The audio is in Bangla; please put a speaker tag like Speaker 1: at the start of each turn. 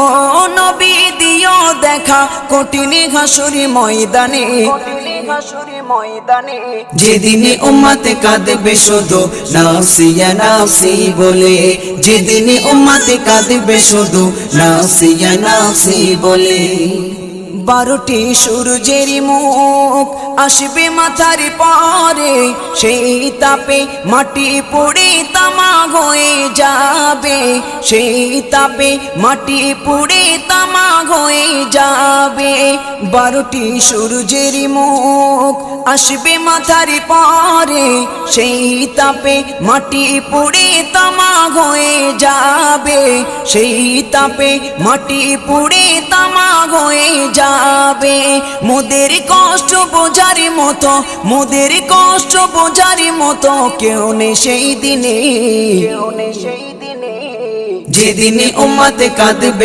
Speaker 1: ও নবী দিও দেখা কঠিন হাসুরি ময়দানে, যেদিনে উম্মতে কাঁদবে শুধু নাফসি ইয়া নাফসি বলে, যেদিনে উম্মতে কাঁদবে শুধু নাফসি ইয়া নাফসি বলে। 12টি সূর্যের মুখ আসবে মাথার পরে, সেই তাপে মাটি পুড়ে তামা হয়ে যাবে, সেই তাপে মাটি পুড়ে তামা হয়ে যাবে। 12টি সূর্যের মুখ আসবে মাথার পরে, সেই তাপে মাটি পুড়ে তামা হয়ে যাবে, সেই তাপে মাটি পুড়ে তামা হয়ে যাবে। মোদের কষ্ট বোঝার মতো, মোদের কষ্ট বোঝার মতো কেউ নেই সেই দিনে, যেদিনে উম্মতে কাঁদবে